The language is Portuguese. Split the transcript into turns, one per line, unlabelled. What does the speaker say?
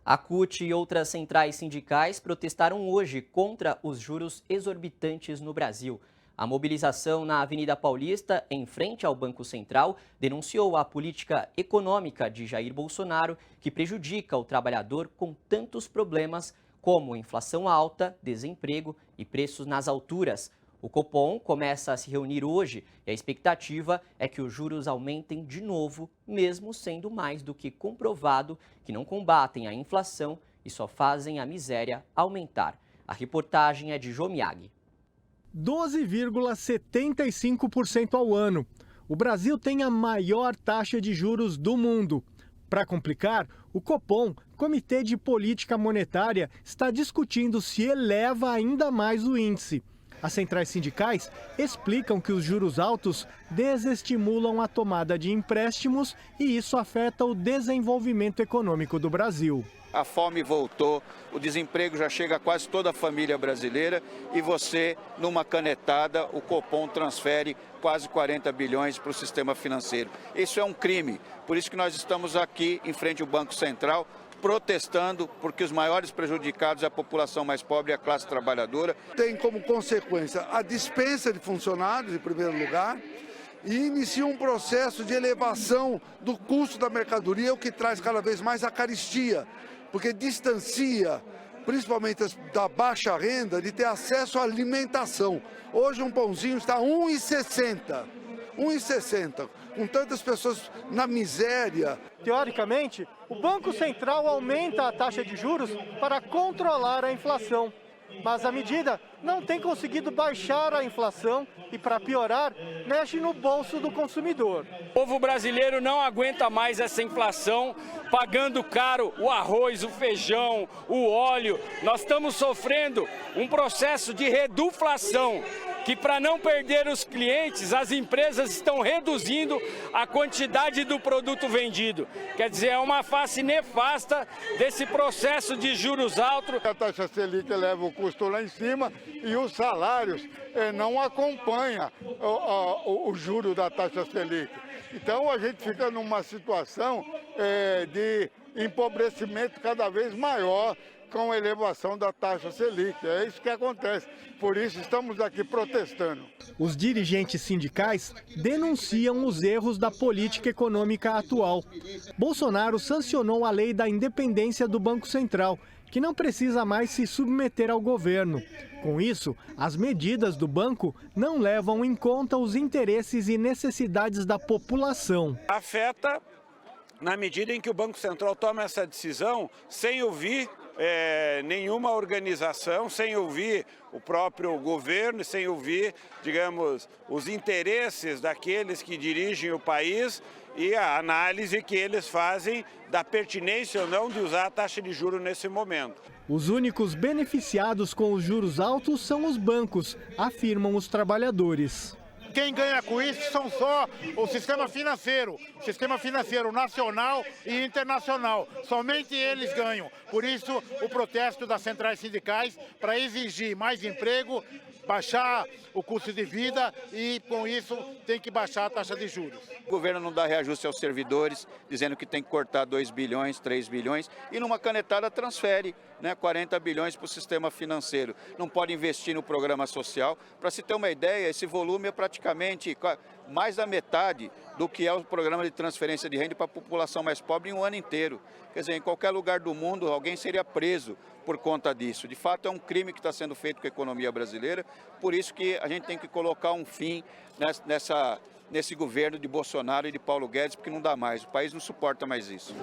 A CUT e outras centrais sindicais protestaram hoje contra os juros exorbitantes no Brasil. A mobilização na Avenida Paulista, em frente ao Banco Central, denunciou a política econômica de Jair Bolsonaro, que prejudica o trabalhador com tantos problemas como inflação alta, desemprego e preços nas alturas. O Copom começa a se reunir hoje e a expectativa é que os juros aumentem de novo, mesmo sendo mais do que comprovado que não combatem a inflação e só fazem a miséria aumentar. A reportagem é de Jô Miyagi.
12,75% ao ano. O Brasil tem a maior taxa de juros do mundo. Para complicar, o Copom, Comitê de Política Monetária, está discutindo se eleva ainda mais o índice. As centrais sindicais explicam que os juros altos desestimulam a tomada de empréstimos e isso afeta o desenvolvimento econômico do Brasil.
A fome voltou, o desemprego já chega a quase toda a família brasileira e você, numa canetada, o Copom transfere quase 40 bilhões para o sistema financeiro. Isso é um crime, por isso que nós estamos aqui em frente ao Banco Central protestando, porque os maiores prejudicados é a população mais pobre e a classe trabalhadora.
Tem como consequência a dispensa de funcionários, em primeiro lugar, e inicia um processo de elevação do custo da mercadoria, o que traz cada vez mais a carestia, porque distancia, principalmente da baixa renda, de ter acesso à alimentação. Hoje um pãozinho está R$ 1,60. 1,60, com tantas pessoas na miséria.
Teoricamente, o Banco Central aumenta a taxa de juros para controlar a inflação. Mas a medida não tem conseguido baixar a inflação e, para piorar, mexe no bolso do consumidor.
O povo brasileiro não aguenta mais essa inflação, pagando caro o arroz, o feijão, o óleo. Nós estamos sofrendo um processo de reduflação, que para não perder os clientes, as empresas estão reduzindo a quantidade do produto vendido. Quer dizer, é uma face nefasta desse processo de juros altos.
A taxa Selic leva o custo lá em cima e os salários não acompanham o juro da taxa Selic. Então a gente fica numa situação de empobrecimento cada vez maior com a elevação da taxa Selic. É isso que acontece. Por isso estamos aqui protestando.
Os dirigentes sindicais denunciam os erros da política econômica atual. Bolsonaro sancionou a lei da independência do Banco Central, que não precisa mais se submeter ao governo. Com isso, as medidas do banco não levam em conta os interesses e necessidades da população.
Afeta na medida em que o Banco Central toma essa decisão sem ouvir nenhuma organização, sem ouvir o próprio governo, sem ouvir, digamos, os interesses daqueles que dirigem o país e a análise que eles fazem da pertinência ou não de usar a taxa de juros nesse momento.
Os únicos beneficiados com os juros altos são os bancos, afirmam os trabalhadores.
Quem ganha com isso são só o sistema financeiro nacional e internacional. Somente eles ganham. Por isso, o protesto das centrais sindicais para exigir mais emprego, baixar o custo de vida e, com isso, tem que baixar a taxa de juros.
O governo não dá reajuste aos servidores, dizendo que tem que cortar 2 bilhões, 3 bilhões, e numa canetada transfere 40 bilhões para o sistema financeiro. Não pode investir no programa social. Para se ter uma ideia, esse volume é praticamente mais da metade do que é o programa de transferência de renda para a população mais pobre em um ano inteiro. Quer dizer, em qualquer lugar do mundo, alguém seria preso por conta disso. De fato, é um crime que está sendo feito com a economia brasileira, por isso que a gente tem que colocar um fim nesse governo de Bolsonaro e de Paulo Guedes, porque não dá mais, o país não suporta mais isso.